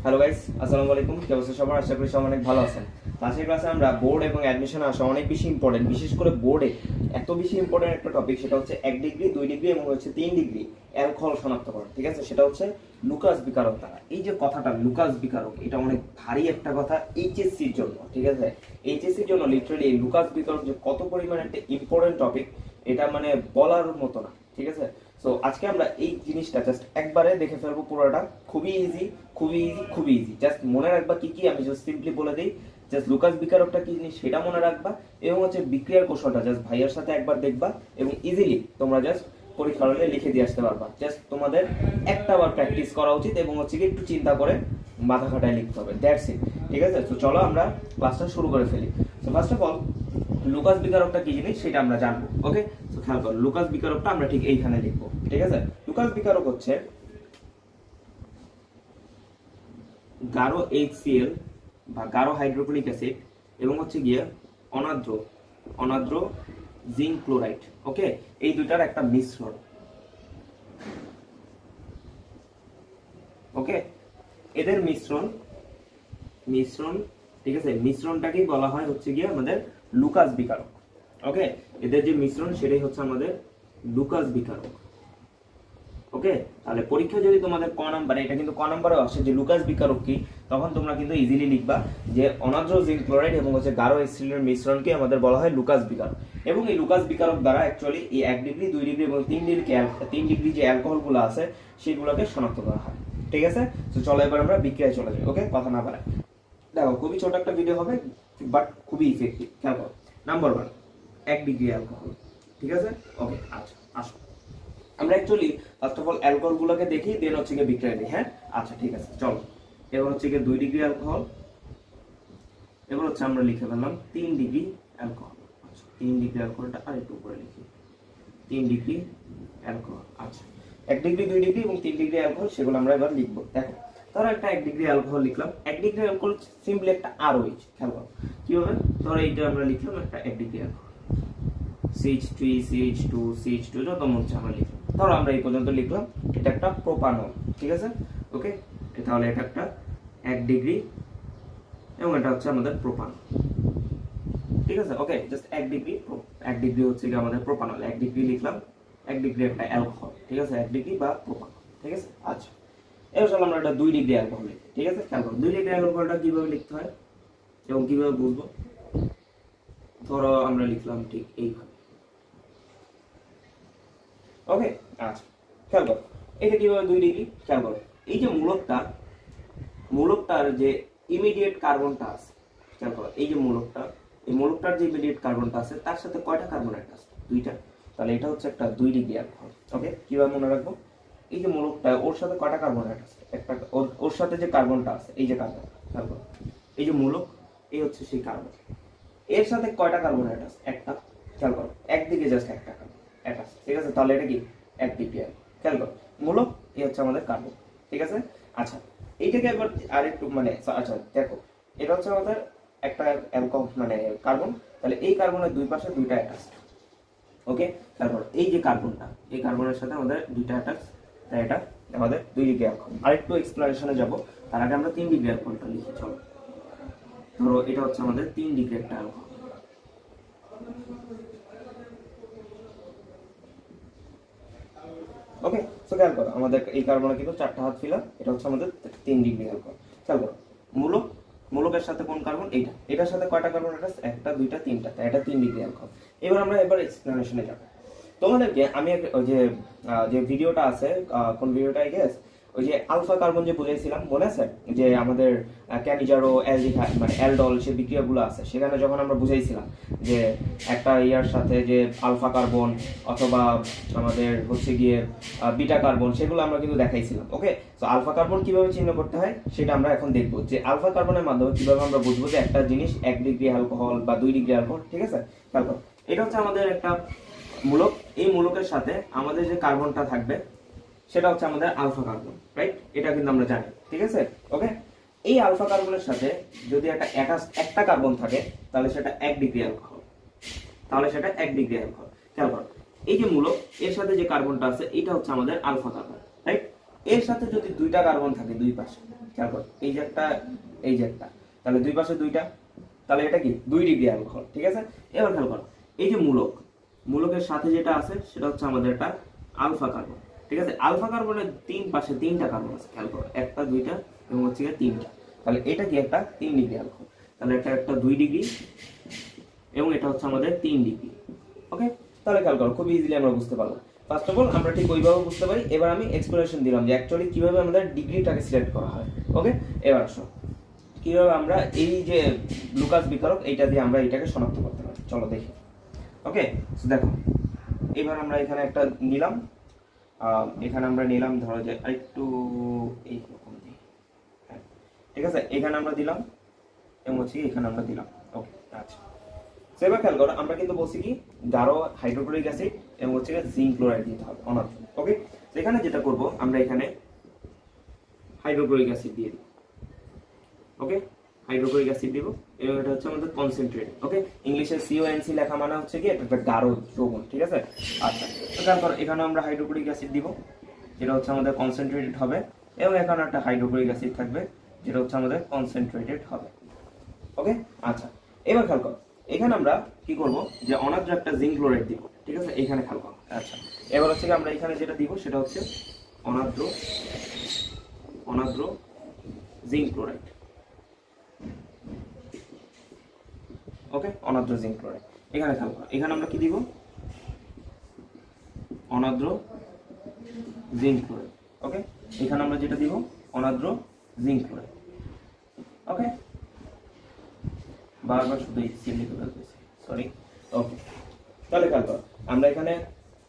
Hello guys, আসসালামু আলাইকুম। কি অবস্থা সবার? আশা করি সবাই অনেক ভালো আছেন। আজকের ক্লাসে আমরা বোর্ড এবং অ্যাডমিশন আসা অনেক বেশি ইম্পর্টেন্ট, বিশেষ করে বোর্ডে এত বেশি ইম্পর্টেন্ট একটা টপিক, সেটা হচ্ছে 1 ডিগ্রি 2 ডিগ্রি এবং হচ্ছে 3 ডিগ্রি অ্যালকোহল শনাক্তকরণ। ঠিক আছে, সেটা হচ্ছে লুকাস বিকারক দ্বারা। এই যে কথাটা লুকাস বিকারক, এটা অনেক ভারী একটা কথা এইচএসসির জন্য। ঠিক আছে, এইচএসসির জন্য লিটারালি এই লুকাস বিকারক যে কত পরিমাণে একটা ইম্পর্টেন্ট টপিক, এটা মানে বলার মতো না। ঠিক আছে, সো আজকে আমরা এই জিনিসটা জাস্ট একবারে দেখে ফেলবো পুরোটা। খুবই ইজি, খুবই ইজি, খুবই ইজি। জাস্ট মনে রাখবা কি কি, আমি জাস্ট সিম্পলি বলে দিই। জাস্ট লুকাস বিকারকটা কি জিনিস সেটা মনে রাখবা, এবং হচ্ছে বিক্রিয়ার কৌশলটা জাস্ট ভাইয়ের সাথে একবার দেখবা, এবং ইজিলি তোমরা জাস্ট পরীক্ষার হলে লিখে দিয়ে আসতে পারবা। জাস্ট তোমাদের একটা বার প্র্যাকটিস করা উচিত, এবং হচ্ছে কি একটু চিন্তা করে মাথা খাটায় লিখতে হবে, দ্যাটস ইট। ঠিক আছে, তো চলো আমরা ক্লাসটা শুরু করে ফেলি। So first of all Lucas বিকারকটা কি জিনিস সেটা আমরা জানবো। ওকে, তো খেয়াল করো, লুকাস বিকারকটা আমরা ঠিক এইখানে লিখবো। ঠিক আছে, লুকাস বিকারক হচ্ছে গাঢ় HCl বা গাঢ় হাইড্রোক্লোরিক অ্যাসিড এবং হচ্ছে গিয়ে অনাদ্র জিঙ্ক ক্লোরাইড। ওকে, এই দুটার একটা মিশ্রণ। ওকে, এদের মিশ্রণ। ঠিক আছে, মিশ্রণটাকেই বলা হয় হচ্ছে গিয়ে আমাদের লুকাস বিকারক। ওকে, এদের যে মিশ্রণ সেটাই হচ্ছে আমাদের লুকাস বিকারক। ওকে, তাহলে পরীক্ষা যদি তোমাদের ক নাম্বারে, এটা কিন্তু ক নাম্বারে আসে যে লুকাস বিকারক কি, তখন তোমরা কিন্তু ইজিলি লিখবা যে অনাদ্র জিঙ্ক ক্লোরাইড এবং হচ্ছে গাঢ় HCl এর মিশ্রণকে আমাদের বলা হয় লুকাস বিকারক। এবং এই লুকাস বিকারক দ্বারা অ্যাকচুয়ালি এই 1 ডিগ্রি 2 ডিগ্রি এবং 3 ডিগ্রি যে অ্যালকোহলগুলো আছে সেগুলোকে শনাক্ত করা হয়। ঠিক আছে, তো চলো এবার আমরা বিক্রিয়ায় চলে যাই। ওকে, কথা না বাড়াই, দেখো খুবই ছোট একটা ভিডিও হবে, বাট খুবই ইফেক্টিভ। খেয়াল করো, নাম্বার 1 1 ডিগ্রি অ্যালকোহল। ঠিক আছে, ওকে, আচ্ছা আসো আমরা actually first of all alcohol গুলোকে দেখি, দেন হচ্ছে গিয়ে বিক্রিয়া দিই। হ্যাঁ, আচ্ছা ঠিক আছে, চলো এবার হচ্ছে গিয়ে 2 ডিগ্রি অ্যালকোহল, এবার হচ্ছে আমরা লিখে ফেললাম 3 ডিগ্রি অ্যালকোহল। আচ্ছা, 3 ডিগ্রি অ্যালকোহলটা আরেকটু উপরে লিখি, 3 ডিগ্রি অ্যালকোহল। আচ্ছা, 1 ডিগ্রি 2 ডিগ্রি এবং 3 ডিগ্রি অ্যালকোহল সেগুলো আমরা এবার লিখবো। দেখো, ধরো একটা 1 ডিগ্রি অ্যালকোহল লিখলাম। 1 ডিগ্রি অ্যালকোহল সিম্পলি একটা ROH। খেয়াল করো কিভাবে, ধরো এইটা আমরা লিখলাম একটা 1 degree alcohol, CH3 CH2 CH2 যত মন চায় আমরা লিখলাম। ধরো আমরা এই পর্যন্ত লিখলাম, এটা একটা প্রোপানল। ঠিক আছে, ওকে, তাহলে এটা একটা 1 ডিগ্রি এবং এটা হচ্ছে আমাদের প্রোপানল। ঠিক আছে, ওকে, জাস্ট 1 ডিগ্রি হচ্ছে কি আমাদের প্রোপানল। 1 ডিগ্রি লিখলাম, 1 ডিগ্রি একটা অ্যালকোহল। ঠিক আছে, 1 ডিগ্রি বা প্রোপানল। ঠিক আছে, আচ্ছা এবার চলো আমরা এটা 2 ডিগ্রি অ্যালকোহল লিখি। ঠিক আছে, খেয়াল করো 2 ডিগ্রি অ্যালকোহলটা কিভাবে লিখতে হয় এবং কিভাবে বুঝবো। ধরো আমরা লিখলাম ঠিক এইভাবে। ওকে, আচ্ছা খেয়াল করো এটা কিভাবে 2 ডিগ্রি। খেয়াল করো এই যে মূলকটার যে ইমিডিয়েট কার্বনটা আছে, খেয়াল করো এই যে এই মূলকটার যে ইমিডিয়েট কার্বনটা আছে তার সাথে কয়টা কার্বন অ্যাটম আছে? 2টা। তাহলে এটা হচ্ছে একটা 2 ডিগ্রি অ্যালকোহল। ওকে, কিভাবে মনে রাখবো, এই যে মূলকটা ওর সাথে কয়টা কার্বন অ্যাটম আছে? একটা, ওর সাথে যে কার্বনটা আছে, এই যে কার্বন, খেয়াল করো এই যে মূলক, এই হচ্ছে সেই কার্বন, এর সাথে কয়টা কার্বন অ্যাটম আছে? একটা। খেয়াল করো একদিকে জাস্ট একটা কার্বন অ্যাটম। ঠিক আছে, তাহলে এটা কি 1 ডিগ্রি। খেয়াল করো মূলক, এই হচ্ছে আমাদের কার্বন। ঠিক আছে, আচ্ছা এইটাকে এবার আরেকটু মানে, আচ্ছা দেখো এটা হচ্ছে আমাদের একটা অ্যালকোহল মানে কার্বন, তাহলে এই কার্বনের দুই পাশে 2টা অ্যাটাচ। ওকে, তারপর এই যে কার্বনটা, এই কার্বনের সাথে আমাদের 2টা অ্যাটাচ, তাই এটা আমাদের 2 ডিগ্রি অ্যালকোহল। আরেকটু এক্সপ্লানেশনে যাব, তার আগে আমরা 3 ডিগ্রি অ্যালকোহলটা লিখি। চলো ধরো এটা হচ্ছে আমাদের 3 ডিগ্রি একটা অ্যালকোহল। ওকে, সো খেয়াল করো আমাদের এই কার্বনে কিন্তু 4টা হাত ফিলা, এটা হচ্ছে আমাদের 3 ডিগ্রি অ্যালকোহল। খেয়াল করো মূলকের সাথে কোন কার্বন? এটার সাথে কয়টা কার্বন অ্যাটাচ? 1টা 2টা 3টা, তাই এটা 3 ডিগ্রি অ্যালকোহল। এবার আমরা এক্সপ্লেনেশনে যাব। তোমাদেরকে আমি ওই যে ভিডিওটা আছে, কোন ভিডিওটা আই গেস, ওই যে আলফা কার্বন যে বুঝাইছিলাম মনে আছে, যে আমাদের ক্যানিজারো মানে অ্যালডল সে বিক্রিয়াগুলো আছে, সেখানে যখন আমরা বুঝাইছিলাম যে একটা ইয়ার সাথে যে আলফা কার্বন অথবা আমাদের হচ্ছে গিয়ে বিটা কার্বন, সেগুলো আমরা কিন্তু দেখাইছিলাম। ওকে, তো আলফা কার্বন কিভাবে চিহ্ন করতে হয় সেটা আমরা এখন দেখবো, যে আলফা কার্বনের মাধ্যমে কিভাবে আমরা বুঝবো যে একটা জিনিস 1 ডিগ্রি অ্যালকোহল বা 2 ডিগ্রি অ্যালকোহল। ঠিক আছে, খেয়াল করো এটা হচ্ছে আমাদের একটা মূলক, এই মূলকের সাথে আমাদের যে কার্বনটা থাকবে সেটা হচ্ছে আমাদের আলফা কার্বন, রাইট? এটা কিন্তু আমরা জানি। ঠিক আছে, ওকে, এই আলফা কার্বনের সাথে যদি একটা কার্বন থাকে তাহলে সেটা 1 ডিগ্রি অ্যালকোহল। খেয়াল করো এই যে মূলক, এর সাথে যে কার্বনটা আছে এটা হচ্ছে আমাদের আলফা কার্বন, রাইট? এর সাথে যদি 2টা কার্বন থাকে দুই পাশে, খেয়াল করো, এই যে একটা, এই যে একটা, তাহলে দুই পাশে দুইটা, তাহলে এটা কি 2 ডিগ্রি অ্যালকোহল। ঠিক আছে, এবার খেয়াল করো এই যে মূলক, মূলকের সাথে যেটা আছে সেটা হচ্ছে আমাদের একটা আলফা কার্বন। ঠিক আছে, আলফা কার্বনের তিন পাশে 3টা কার্বন আছে, খেয়াল করো, একটা, দুইটা এবং হচ্ছে 3টা, তাহলে এটা কি একটা 3 ডিগ্রি অ্যালকোহল। তাহলে এটা একটা 2 ডিগ্রি এবং এটা হচ্ছে আমাদের 3 ডিগ্রি। ওকে, তাহলে খেয়াল করো, খুব ইজিলি আমরা বুঝতে পারলাম। ফার্স্ট অফ অল আমরা ঠিক ওইভাবে বুঝতে পারি। এবার আমি এক্সপ্লেনেশন দিলাম যে অ্যাকচুয়ালি কিভাবে আমাদের ডিগ্রিটাকে সিলেক্ট করা হয়। ওকে, এবার আসো কিভাবে আমরা এই যে লুকাস বিকারক এইটা দিয়ে আমরা এটাকে শনাক্ত করতে পারি, চলো দেখি। ওকে, দেখো এবার আমরা এখানে একটা নিলাম, এখানে আমরা নিলাম ধরো যে একটু এইরকম দিই, হ্যাঁ ঠিক আছে, এখানে আমরা দিলাম এবং হচ্ছে এখানে আমরা দিলাম। ওকে, আচ্ছা এবার খেয়াল করো, আমরা কিন্তু বলছি কি গাঢ় হাইড্রোক্লোরিক অ্যাসিড এবং হচ্ছে জিঙ্ক ক্লোরাইড দিতে হবে অনার্থ। ওকে, এখানে যেটা করব আমরা এখানে হাইড্রোক্লোরিক অ্যাসিড দিয়ে দিব। ওকে, হাইড্রোক্লোরিক অ্যাসিড দিব এবং এটা হচ্ছে আমাদের কনসেন্ট্রেট। ওকে, ইংলিশে CONC লেখা মানে হচ্ছে কি এটা একটা গাঢ় যৌগন। ঠিক আছে, আচ্ছা তো তারপর এখানে আমরা হাইড্রোক্লোরিক অ্যাসিড দিব, যেটা হচ্ছে আমাদের কনসেন্ট্রেটেড হবে, এবং এখানে একটা হাইড্রোক্লোরিক অ্যাসিড থাকবে যেটা হচ্ছে আমাদের কনসেন্ট্রেটেড হবে। ওকে, আচ্ছা এবার খেয়াল করো, এখানে আমরা কি করব যে অনার্দ্র একটা জিঙ্ক ক্লোরাইড দিব। ঠিক আছে, এখানে খেয়াল করো। আচ্ছা এবার হচ্ছে কি আমরা এখানে যেটা দিব সেটা হচ্ছে অনার্দ্র জিঙ্ক ক্লোরাইড। ওকে, অনার্দ্র জিঙ্ক ক্লোরাইড এখানে খেয়াল করো, এখানে আমরা কি দিব অনার্দ্র জিঙ্ক ক্লোরাইড। ওকে, এখানে আমরা যেটা দিব অনার্দ্র জিঙ্ক ক্লোরাইড। ওকে, বারবার শুধু HCl লিখে ফেলতেছি, সরি। ওকে, তাহলে খেয়াল করো আমরা এখানে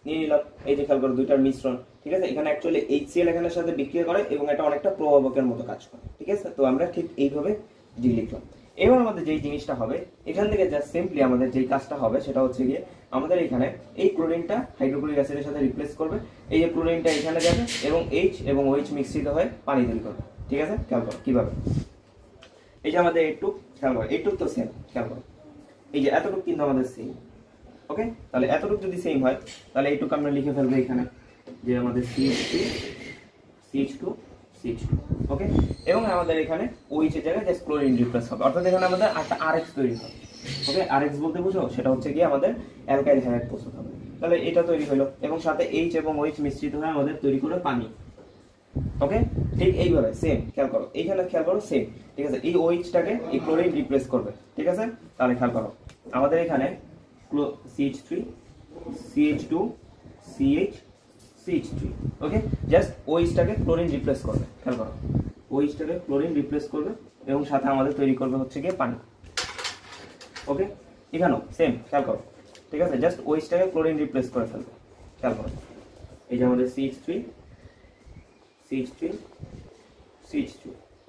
নিয়ে নিলাম, এই যে খেয়াল করো দুইটার মিশ্রণ। ঠিক আছে, এখানে অ্যাকচুয়ালি HCl এখানের সাথে বিক্রিয়া করে এবং এটা অনেকটা প্রভাবকের মতো কাজ করে। ঠিক আছে, তো আমরা ঠিক এইভাবে ডি লিখলাম। এবার আমাদের যেই জিনিসটা হবে এখান থেকে জাস্ট সিম্পলি আমাদের যেই কাজটা হবে সেটা হচ্ছে গিয়ে আমাদের এখানে এই ক্লোরিনটা হাইড্রোক্লোরিক অ্যাসিডের সাথে রিপ্লেস করবে। এই যে ক্লোরিনটা এখানে যাবে এবং H এবং OH মিশ্রিত হয়ে পানি তৈরি করবে। ঠিক আছে, খেয়াল করো কিভাবে, এই যে আমাদের এইটুক খেয়াল করো, এইটুক তো সেম, খেয়াল করো এই যে এতটুক কিন্তু আমাদের সেম। ওকে, তাহলে এতটুক যদি সেম হয় তাহলে এইটুক আমরা লিখে ফেলবো এখানে যে আমাদের CH2 ওকে, এবং আমাদের এখানে OH এর জায়গায় জাস্ট ক্লোরিন রিপ্লেস হবে, অর্থাৎ এখানে আমাদের একটা RX তৈরি হবে। ওকে, RX বলতে বুঝো সেটা হচ্ছে কি আমাদের অ্যালকাইল হ্যালাইড প্রস্তুত হবে। তাহলে এটা তৈরি হলো এবং সাথে H এবং OH মিশ্রিত হয়ে আমাদের তৈরি করে পানি। ওকে, ঠিক এইভাবে সেম খেয়াল করো, এইখানে খেয়াল করো সেম। ঠিক আছে, এই OH-টাকে এই ক্লোরিন রিপ্লেস করবে। ঠিক আছে, তাহলে খেয়াল করো আমাদের এখানে CH3 CH2 CH3। ওকে, জাস্ট OH-টাকে ক্লোরিন রিপ্লেস করবে, খেয়াল করো OH-টাকে ক্লোরিন রিপ্লেস করবে এবং সাথে আমাদের তৈরি করবে হচ্ছে গিয়ে পানি। ওকে, এখানেও সেম খেয়াল করো। ঠিক আছে, জাস্ট OH-টাকে ক্লোরিন রিপ্লেস করে ফেলবে, খেয়াল করো এই যে আমাদের CH3 CH2।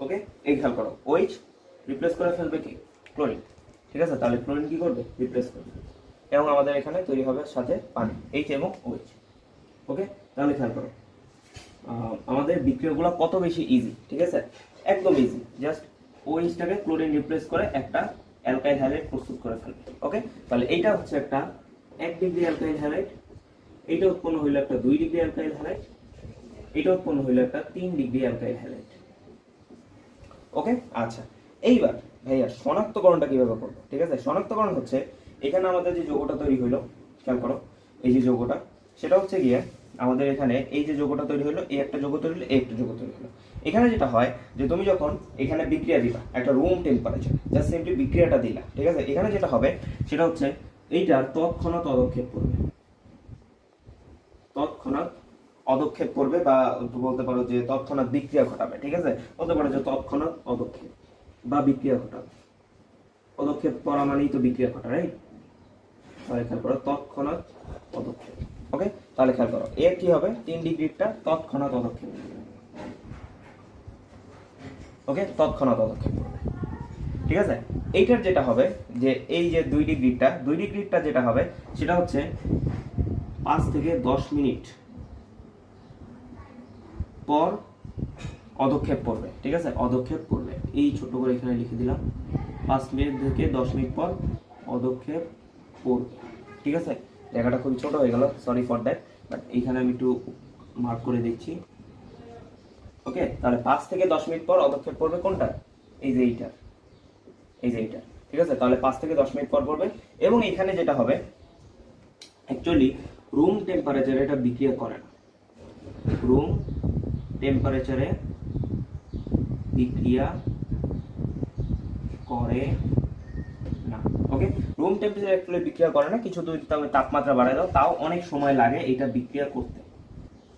ওকে, এই খেয়াল করো OH রিপ্লেস করে ফেলবে কি ক্লোরিন। ঠিক আছে, তাহলে ক্লোরিন কি করবে রিপ্লেস করবে এবং আমাদের এখানে তৈরি হবে সাথে পানি H এবং OH। ওকে, তাহলে খেয়াল করো আমাদের বিক্রিয়াগুলো কত বেশি ইজি। ঠিক আছে, একদম ইজি, জাস্ট OH-টাকে ক্লোরিন রিপ্লেস করে একটা অ্যালকাইল হ্যালাইড প্রস্তুত করে ফেলবে। ওকে, তাহলে এইটা হচ্ছে একটা 1 ডিগ্রি অ্যালকাইল হ্যালাইড, এইটা উৎপন্ন হইলো একটা 2 ডিগ্রি অ্যালকাইল হ্যালাইড, এটা উৎপন্ন হইলো একটা 3 ডিগ্রি অ্যালকাইল হ্যালাইড। ওকে, আচ্ছা এইবার ভাইয়া শনাক্তকরণটা কিভাবে করব? ঠিক আছে, শনাক্তকরণ হচ্ছে এখানে আমাদের যে যৌগটা তৈরি হইলো, খেয়াল করো এই যে যৌগটা, সেটা হচ্ছে গিয়ে আমাদের এখানে এই যে যৌগটা তৈরি হলো, এই একটা যৌগ তৈরি হলো, এই একটা যৌগ তৈরি হলো। এখানে যেটা হয় যে তুমি যখন এখানে বিক্রিয়া দিবা একটা রুম টেম্পারেচার, জাস্ট সিম্পলি বিক্রিয়াটা দিলা। ঠিক আছে, এখানে যেটা হবে সেটা হচ্ছে এইটার তৎক্ষণাৎ পদক্ষেপ করবে, তৎক্ষণাৎ পদক্ষেপ করবে বা বলতে পারো যে তৎক্ষণাৎ বিক্রিয়া ঘটাবে। ঠিক আছে, বলতে পারো যে তৎক্ষণাৎ পদক্ষেপ বা বিক্রিয়া ঘটাবে, পদক্ষেপ করা মানেই তো বিক্রিয়া ঘটা, রাইট? তাহলে খেয়াল করো তৎক্ষণাৎ পদক্ষেপ। ওকে, তাহলে খেয়াল করো এর কি হবে 3 ডিগ্রিটা তৎক্ষণাৎ পদক্ষেপ। ওকে, তৎক্ষণাৎ পদক্ষেপ করবে। ঠিক আছে, এইটার যেটা হবে যে এই যে 2 ডিগ্রিটা যেটা হবে সেটা হচ্ছে 5 থেকে 10 মিনিট পর পদক্ষেপ করবে। ঠিক আছে, পদক্ষেপ করবে, এই ছোট করে এখানে লিখে দিলাম 5 মিনিট থেকে 10 মিনিট পর পদক্ষেপ করবে। ঠিক আছে, জায়গাটা খুব ছোট হয়ে গেল, সরি ফর দ্যাট, বাট এইখানে আমি একটু মার্ক করে দিচ্ছি। ওকে, তাহলে 5 থেকে 10 মিনিট পর অদক্ষেপ পড়বে কোনটা? এই যে এইটা, ঠিক আছে। তাহলে 5 থেকে 10 মিনিট পর পড়বে। এবং এখানে যেটা হবে অ্যাকচুয়ালি রুম টেম্পারেচারে এটা বিক্রিয়া করে না, রুম টেম্পারেচারে বিক্রিয়া করে না। ওকে, রুম টেম্পারেচারে অ্যাকচুয়ালি বিক্রিয়া করে না, কিছু যদি তুমি তাপমাত্রা বাড়ায় দাও তাও অনেক সময় লাগে এটা বিক্রিয়া করতে।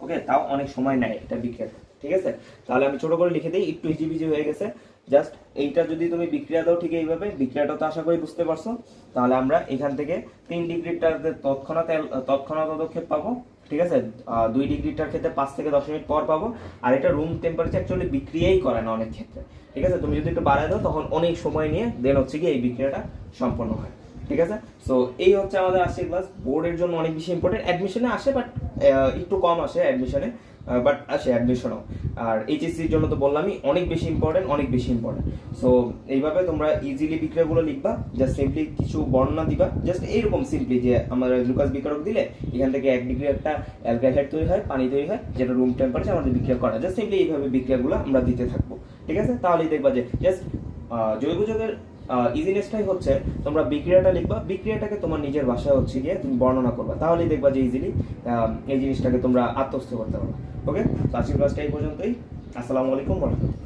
ওকে, তাও অনেক সময় নেয় এটা বিক্রিয়া করতে, ঠিক আছে। তাহলে আমি ছোট করে লিখে দিই, একটু হিজিবিজি হয়ে গেছে। জাস্ট এইটা যদি তুমি বিক্রিয়া দাও ঠিক এইভাবে, বিক্রিয়াটা তো আশা করি বুঝতে পারছো। তাহলে আমরা এখান থেকে 3 ডিগ্রিটার তৎক্ষণাৎ পদক্ষেপ পাবো, ঠিক আছে। 2 ডিগ্রিটার ক্ষেত্রে 5 থেকে 10 মিনিট পর পাবো। আর এটা রুম টেম্পারেচার অ্যাকচুয়ালি বিক্রিয়াই করে না অনেক ক্ষেত্রে, ঠিক আছে। তুমি যদি একটু বাড়ায় দাও তখন অনেক সময় নিয়ে দেন হচ্ছে কি এই বিক্রিয়াটা সম্পন্ন হয়, ঠিক আছে। সো এই হচ্ছে আমাদের আজকের ক্লাস। বোর্ডের জন্য অনেক বেশি ইম্পর্টেন্ট, অ্যাডমিশনে আসে বাট একটু কম আসে অ্যাডমিশনে, বাট আসে অ্যাডমিশনও। আর এইচএসসির জন্য তো বললামই অনেক বেশি ইম্পর্টেন্ট। সো এইভাবে তোমরা ইজিলি বিক্রিয়াগুলো লিখবা, জাস্ট সিম্পলি কিছু বর্ণনা দিবা, জাস্ট এইরকম সিম্পলি যে আমাদের লুকাস বিকারক দিলে এখান থেকে 1 ডিগ্রি একটা অ্যালকাইহাইড তৈরি হয়, পানি তৈরি হয়, যেটা রুম টেম্পারেচার আমাদের বিক্রিয়া করা, জাস্ট সিম্পলি এইভাবে বিক্রিয়াগুলো আমরা দিতে থাকবো, ঠিক আছে। তাহলেই দেখবা যে জাস্ট জৈব যৌগের ইজিনেসটাই হচ্ছে তোমরা বিক্রিয়াটা লিখবা, বিক্রিয়াটাকে তোমার নিজের ভাষায় হচ্ছে গিয়ে তুমি বর্ণনা করবা, তাহলেই দেখবা যে ইজিলি এই জিনিসটাকে তোমরা আত্মস্থ করতে পারবে। ওকে, তো আজকের ক্লাসটা এই পর্যন্তই। আসসালামু আলাইকুম ওয়া রাহমাতুল্লাহ।